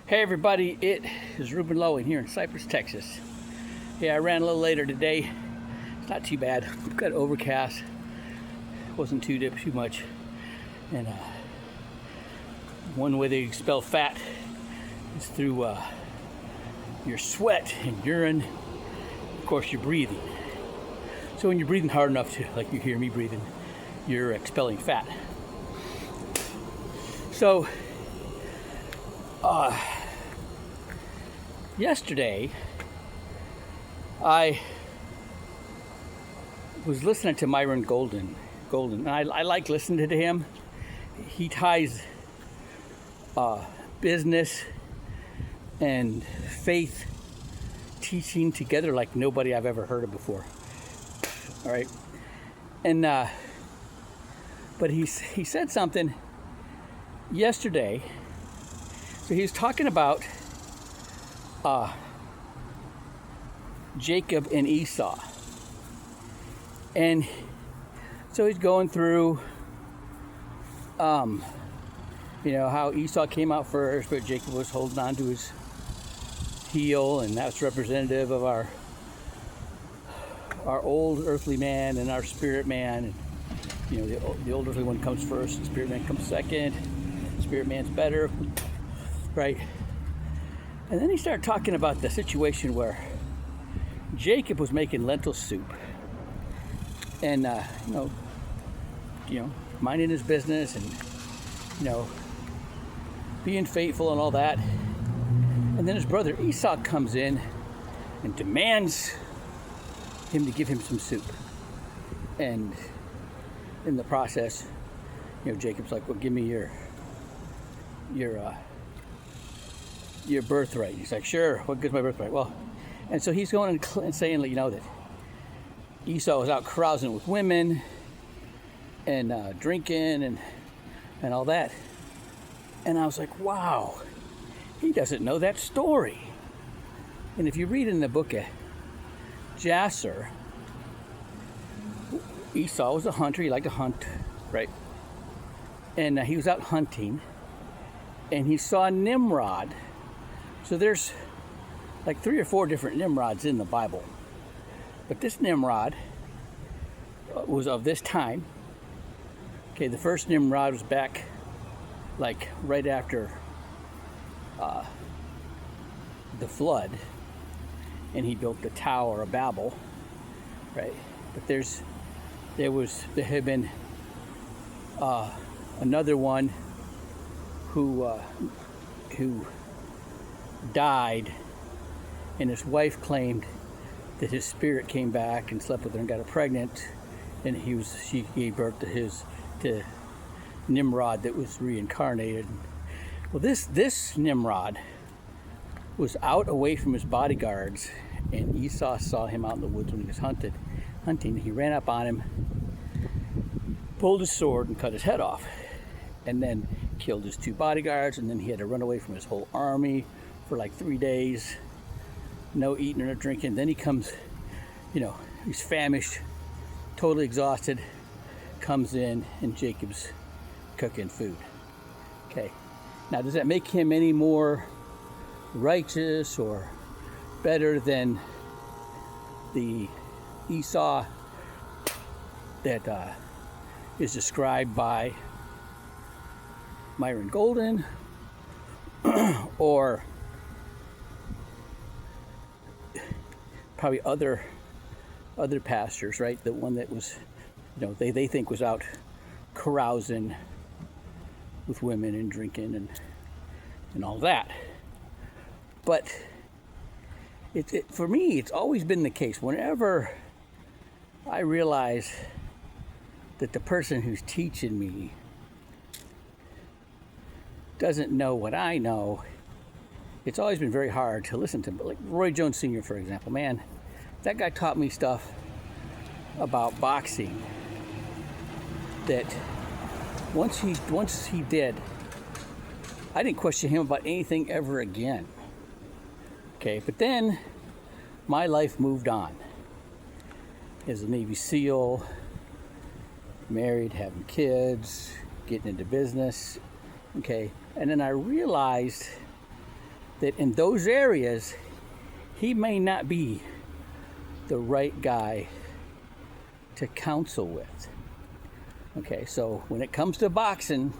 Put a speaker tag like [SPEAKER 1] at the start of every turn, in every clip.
[SPEAKER 1] Hey everybody, it is Ruben Lowen here in Cypress, Texas. Yeah, I ran a little later today. It's not too bad. We've got overcast. Wasn't too much. And one way they expel fat is through your sweat and urine. Of course, you're breathing. So when you're breathing hard enough to, like you hear me breathing, you're expelling fat. So, yesterday, I was listening to Myron Golden, and I like listening to him. He ties business and faith teaching together like nobody I've ever heard of before. All right, and but he said something yesterday. So he was talking about Jacob and Esau, and so he's going through how Esau came out first, but Jacob was holding on to his heel, and that's representative of our old earthly man and our spirit man. And the old earthly one comes first, the spirit man comes second. Spirit man's better, right? And then he started talking about the situation where Jacob was making lentil soup, and minding his business, and being faithful and all that. And then his brother Esau comes in and demands him to give him some soup. And in the process, Jacob's like, "Well, give me your birthright." He's like, "Sure, what good's my birthright?" Well, and so he's going and saying, that Esau was out carousing with women and drinking and all that. And I was like, wow, he doesn't know that story. And if you read in the book of Jasher, Esau was a hunter. He liked to hunt, right? And he was out hunting, and he saw Nimrod. So there's like 3 or 4 different Nimrods in the Bible. But this Nimrod was of this time. Okay, the first Nimrod was back like right after the flood, and he built the Tower of Babel, right? But there had been another one who died, and his wife claimed that his spirit came back and slept with her and got her pregnant, and she gave birth to Nimrod that was reincarnated. Well, this Nimrod was out away from his bodyguards, and Esau saw him out in the woods when he was hunting. He ran up on him, pulled his sword, and cut his head off, and then killed his 2 bodyguards, and then he had to run away from his whole army for like 3 days, no eating or drinking. Then he comes, he's famished, totally exhausted, comes in, and Jacob's cooking food. Okay, now does that make him any more righteous or better than the Esau that is described by Myron Golden, or probably other pastors, right? The one that was, they think was out carousing with women and drinking and all that. But for me, it's always been the case. Whenever I realize that the person who's teaching me doesn't know what I know, it's always been very hard to listen to him. But like Roy Jones Sr., for example, man, that guy taught me stuff about boxing that once he did, I didn't question him about anything ever again. Okay, but then my life moved on. As a Navy SEAL, married, having kids, getting into business, okay? And then I realized that in those areas, he may not be the right guy to counsel with. Okay, so when it comes to boxing,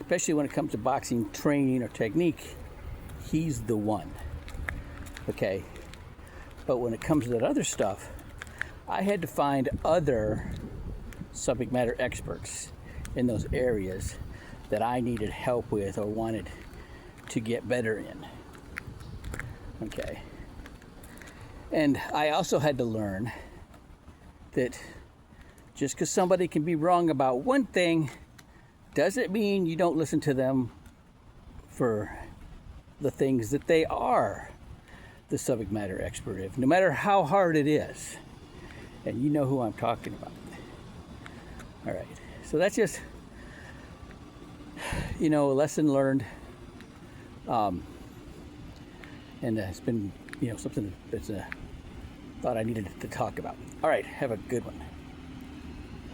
[SPEAKER 1] especially when it comes to boxing training or technique, he's the one. Okay, but when it comes to that other stuff, I had to find other subject matter experts in those areas that I needed help with or wanted to get better in. Okay. And I also had to learn that just because somebody can be wrong about one thing doesn't mean you don't listen to them for the things that they are the subject matter expert in, no matter how hard it is. And you know who I'm talking about. All right, so that's just, a lesson learned. And it's been, something that's thought I needed to talk about. All right, have a good one.